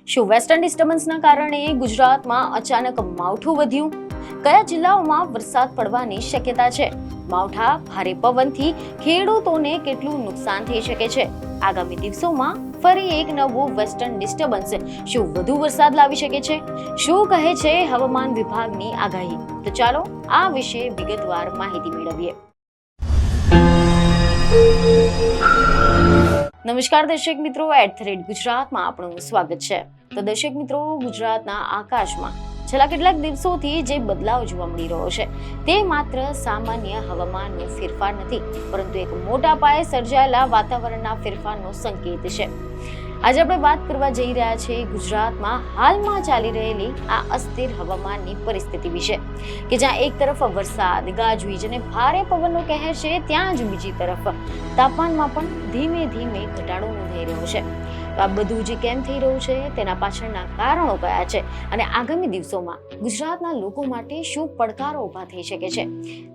શું વેસ્ટર્ન ડિસ્ટર્બન્સના કારણે ગુજરાતમાં અચાનક માવઠું વધ્યું? કયા જિલ્લાઓમાં વરસાદ પડવાની શક્યતા છે? માવઠા ભારે પવનથી ખેડૂતોને કેટલું નુકસાન થઈ શકે છે? આગામી દિવસોમાં ફરી એક નવું વેસ્ટર્ન ડિસ્ટર્બન્સ શું વધુ વરસાદ લાવી શકે છે? શું કહે છે હવામાન વિભાગની આગાહી? તો ચાલો આ વિશે વિગતવાર માહિતી મેળવીએ. નમસ્કાર દર્શક મિત્રો, @ગુજરાતમાં આપણું સ્વાગત છે. તો દર્શક મિત્રો, ગુજરાતના આકાશમાં છેલ્લા કેટલાક દિવસોથી જે બદલાવ જોવા મળી રહ્યો છે તે માત્ર સામાન્ય હવામાનનો ફેરફાર નથી, પરંતુ એક મોટા પાયે સર્જાયેલા વાતાવરણના ફેરફારનો સંકેત છે. આજે આપણે વાત કરવા જઈ રહ્યા છીએ ગુજરાતમાં હાલમાં ચાલી રહેલી આ અસ્થિર હવામાનની પરિસ્થિતિ વિશે, કે જ્યાં એક તરફ વરસાદ, ગાજવીજ અને ભારે પવનનો કહેર છે, ત્યાં જ બીજી તરફ તાપમાનમાં પણ ધીમે ધીમે ઘટાડો નોંધાઈ રહ્યો છે. તો આ બધું જે કેમ થઈ રહ્યું છે, તેના પાછળના કારણો કયા છે અને આગામી દિવસોમાં ગુજરાતના લોકો માટે શું પડકારો ઊભા થઈ શકે છે,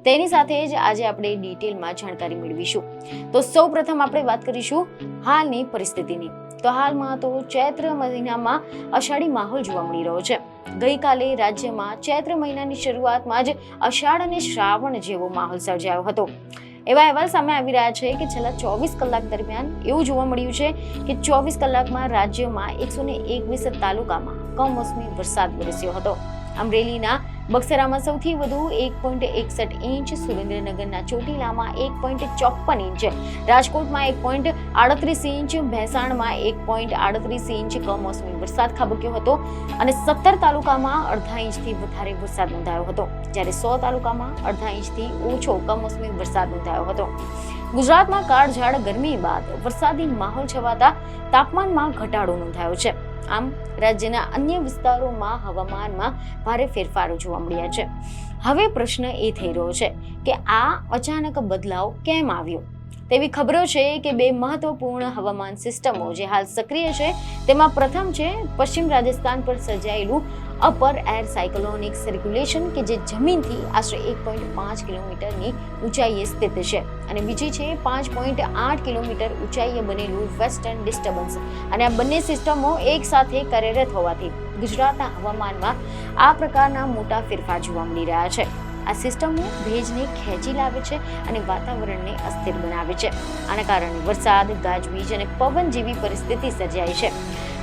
તેની સાથે જ આજે આપણે ડિટેલમાં જાણકારી મેળવીશું. તો સૌપ્રથમ આપણે વાત કરીશું હાલની પરિસ્થિતિની. તો હાલમાં તો ચૈત્ર મહિનામાં અષાઢી માહોલ જોવા મળી રહ્યો છે. ગઈકાલે રાજ્યમાં ચૈત્ર મહિનાની શરૂઆતમાં જ અષાઢ અને શ્રાવણ જેવો માહોલ સર્જાયો હતો. એવા અહેવાલ સામે આવી રહ્યા છે કે છેલ્લા 24 કલાક દરમિયાન એવું જોવા મળ્યું છે કે 24 કલાકમાં રાજ્યમાં 121 તાલુકામાં કમોસમી વરસાદ વરસ્યો હતો. અમરેલીના બક્સરામાં સૌથી વધુ 1.61 ઇંચ, સુરેન્દ્રનગરના ચોટીલામાં 1.54 ઇંચ, રાજકોટમાં 1.38 ઇંચ, મહેસાણામાં 1.38 ઇંચ કમોસમી વરસાદ ખાબક્યો હતો અને 17 તાલુકામાં અડધા ઇંચથી વધારે વરસાદ નોંધાયો હતો, જ્યારે 100 તાલુકામાં અડધા ઇંચથી ઓછો કમોસમી વરસાદ નોંધાયો હતો. ગુજરાતમાં કાળઝાળ ગરમી બાદ વરસાદી માહોલ છવાતા તાપમાનમાં ઘટાડો નોંધાયો છે. આમ રાજ્યના અન્ય વિસ્તારોમાં હવામાનમાં ભારે ફેરફારો જોવા મળ્યા છે. હવે પ્રશ્ન એ થઈ રહ્યો છે કે આ અચાનક બદલાવ કેમ આવ્યો? તેવી ખબરો છે કે બે મહત્વપૂર્ણ હવામાન સિસ્ટમો જે હાલ સક્રિય છે, તેમાં પ્રથમ છે પશ્ચિમ રાજસ્થાન પર સર્જાયેલું અપર એર સાયક્લોનિક સર્ક્યુલેશન, કે જે જમીનથી આશરે 1.5 કિલોમીટરની ઊંચાઈએ સ્થિત છે, અને બીજી છે 5.8 કિલોમીટર ઊંચાઈએ બનેલું વેસ્ટર્ન ડિસ્ટર્બન્સ. અને આ બંને સિસ્ટમો એક સાથે કાર્યરત હોવાથી ગુજરાતના હવામાનમાં આ પ્રકારના મોટા ફેરફાર જોવા મળી રહ્યા છે. આ સિસ્ટમો ભેજને ખેંચી લાવે છે અને વાતાવરણને અસ્થિર બનાવે છે. આના કારણે વરસાદ, ગાજવીજ અને પવન જેવી પરિસ્થિતિ સર્જાય છે.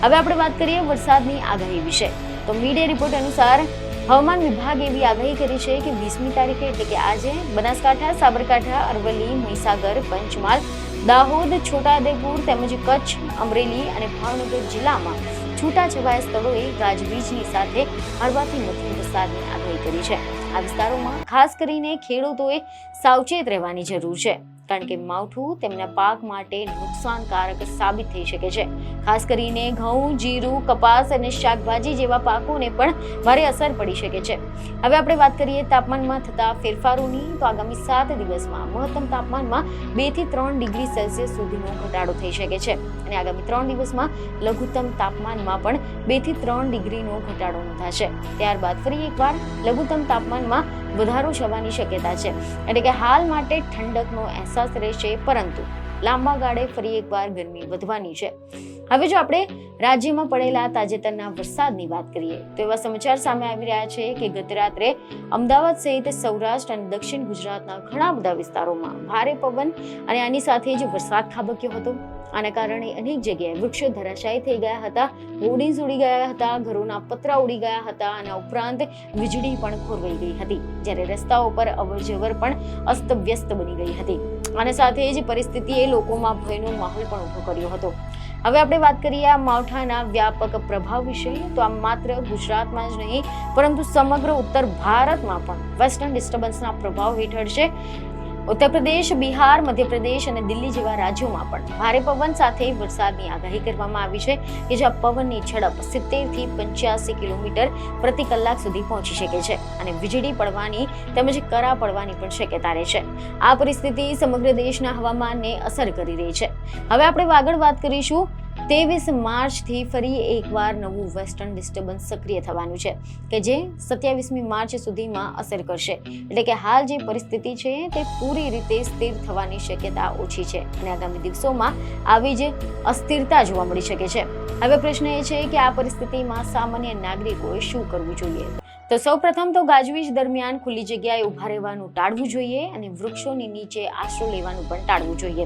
હવે આપણે વાત કરીએ વરસાદની આગાહી વિશે. તો મીડિયા રિપોર્ટ અનુસાર હવામાન વિભાગે એવી આગાહી કરી છે કે 20મી તારીખે એટલે કે આજે બનાસકાંઠા, સાબરકાંઠા, અરવલ્લી, મહીસાગર, પંચમહાલ, દાહોદ, છોટાઉદેપુર તેમજ કચ્છ, અમરેલી અને ભાવનગર જિલ્લામાં છૂટાછવાયા સ્થળોએ ગાજવીજની સાથે હળવાથી મધ્યમ વરસાદની આગાહી કરી છે. આ વિસ્તારોમાં ખાસ કરીને ખેડૂતોએ સાવચેત રહેવાની જરૂર છે, કારણ કે માવઠું તેમના પાક માટે નુકસાનકારક સાબિત થઈ શકે છે. ખાસ કરીને ઘઉં, જીરું, કપાસ અને શાકભાજી જેવા પાકોને પણ ભારે અસર પડી શકે છે. હવે આપણે વાત કરીએ તાપમાનમાં થતા ફેરફારોની. તો આગામી 7 દિવસમાં મહત્તમ તાપમાનમાં 2 થી 3 ડિગ્રી સેલ્સિયસ સુધીનો ઘટાડો થઈ શકે છે, અને આગામી 3 દિવસમાં લઘુત્તમ તાપમાનમાં પણ 2 થી 3 ડિગ્રીનો ઘટાડો નોંધાશે. ત્યારબાદ ફરી એકવાર લઘુત્તમ તાપમાનમાં વધારો થવાની શક્યતા છે, એટલે કે હાલ માટે ઠંડકનો અહેસાસ રહેશે, પરંતુ લાંબા ગાળે ફરી એકવાર ગરમી વધવાની છે. હવે જો આપણે રાજ્યમાં પડેલા તાજેતરના વરસાદની વાત કરીએ તો એવા સમાચાર સામે આવી રહ્યા છે કે ગત રાત્રે અમદાવાદ સહિત સૌરાષ્ટ્ર અને દક્ષિણ ગુજરાતના ઘણા બધા વિસ્તારોમાં ભારે પવન અને આની સાથે જ વરસાદ ખાબક્યો હતો. આના કારણે અનેક જગ્યાએ વૃક્ષો ધરાશાયી થઈ ગયા હતા, હોર્ડિંગ્સ ઉડી ગયા હતા, ઘરોના પતરા ઉડી ગયા હતા, અને ઉપરાંત વીજળી પણ ખોરવાઈ ગઈ હતી, જ્યારે રસ્તાઓ પર અવરજવર પણ અસ્તવ્યસ્ત બની ગઈ હતી. અને સાથે જ પરિસ્થિતિએ લોકોમાં ભયનો માહોલ પણ ઊભો કર્યો હતો. હવે આપણે વાત કરીએ આ માવઠાના વ્યાપક પ્રભાવ વિશે. તો આ માત્ર ગુજરાતમાં જ નહીં, પરંતુ સમગ્ર ઉત્તર ભારતમાં પણ વેસ્ટર્ન ડિસ્ટર્બન્સના પ્રભાવ હેઠળ છે. ઉત્તર પ્રદેશ, બિહાર, મધ્યપ્રદેશ અને દિલ્હી જેવા રાજ્યોમાં પણ ભારે પવન સાથે વરસાદની આગાહી કરવામાં આવી છે, કે જ્યાં પવનની ઝડપ 70 થી 85 કિલોમીટર પ્રતિ કલાક સુધી પહોંચી શકે છે, અને વીજળી પડવાની તેમજ કરા પડવાની પણ શક્યતા રહે છે. આ પરિસ્થિતિ સમગ્ર દેશના હવામાનને અસર કરી રહી છે. હવે આપણે આગળ વાત કરીશું 23 માર્ચથી ફરી એકવાર નવું વેસ્ટર્ન ડિસ્ટર્બન્સ સક્રિય થવાનું છે કે જે 27મી માર્ચ સુધીમાં અસર કરશે. એટલે કે હાલ જે પરિસ્થિતિ છે તે પૂરી રીતે સ્થિર થવાની શક્યતા ઓછી છે અને આગામી દિવસોમાં આવી જ અસ્થિરતા જોવા મળી શકે છે. હવે પ્રશ્ન એ છે કે આ પરિસ્થિતિમાં સામાન્ય નાગરિકોએ શું કરવું જોઈએ? તો સૌપ્રથમ તો ગાજવીજ દરમિયાન ખુલ્લી જગ્યાએ ઊભા રહેવાનું ટાળવું જોઈએ અને વૃક્ષોની નીચે આશરો લેવાનું પણ ટાળવું જોઈએ,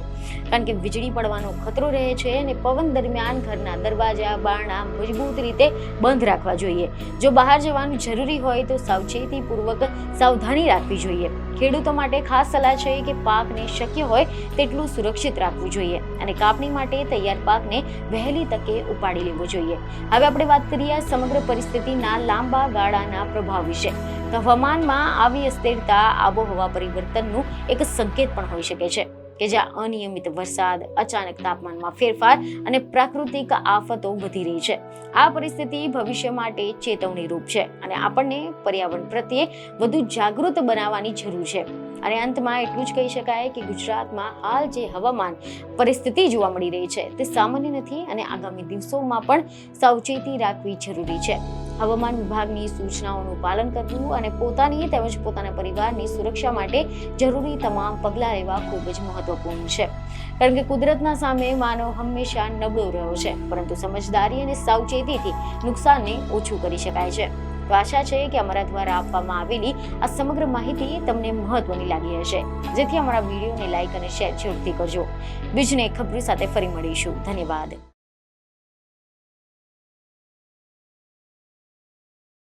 કારણ કે વીજળી પડવાનો ખતરો રહે છે અને પવન દરમિયાન ઘરના દરવાજા બારણા મજબૂત રીતે બંધ રાખવા જોઈએ. જો બહાર જવાનું જરૂરી હોય તો સાવચેતીપૂર્વક સાવધાની રાખવી જોઈએ. ખેડૂતો માટે ખાસ સલાહ છે કે પાકને શક્ય હોય તેટલું સુરક્ષિત રાખવું જોઈએ અને કાપણી માટે તૈયાર પાકને વહેલી તકે ઉપાડી લેવો જોઈએ. હવે આપણે વાત કરીએ સમગ્ર પરિસ્થિતિના લાંબા ગાળાના પ્રભાવ વિશે. તો હવામાનમાં આવી અસ્થિરતા આબોહવા પરિવર્તનનું એક સંકેત પણ હોઈ શકે છે કે જ્યાં અનિયમિત વરસાદ, અચાનક તાપમાનમાં ફેરફાર અને પ્રાકૃતિક આફતો વધી રહી છે. આ પરિસ્થિતિ ભવિષ્ય માટે ચેતવણી રૂપ છે અને આપણને પર્યાવરણ પ્રત્યે વધુ જાગૃત બનાવવાની જરૂર છે. અને અંતમાં એટલું જ કહી શકાય કે ગુજરાતમાં હાલ જે હવામાન પરિસ્થિતિ જોવા મળી રહી છે તે સામાન્ય નથી અને આગામી દિવસોમાં પણ સાવચેતી રાખવી જરૂરી છે. હવામાન વિભાગની સૂચનાઓનું પાલન કરવું અને પોતાની તેમજ પોતાના પરિવારની સુરક્ષા માટે જરૂરી તમામ પગલાં લેવા ખૂબ જ મહત્વપૂર્ણ છે, કારણ કે કુદરતના સામે માનવ હંમેશા નબળો રહ્યો છે, પરંતુ સમજદારી અને સાવચેતીથી નુકસાનને ઓછું કરી શકાય છે. તો આશા છે કે અમારા દ્વારા આપવામાં આવેલી આ સમગ્ર માહિતી તમને મહત્વની લાગી હશે, જેથી અમારા વિડીયોને લાઈક અને શેર જરૂરથી કરજો. બીજને ખબર સાથે ફરી મળીશું. ધન્યવાદ.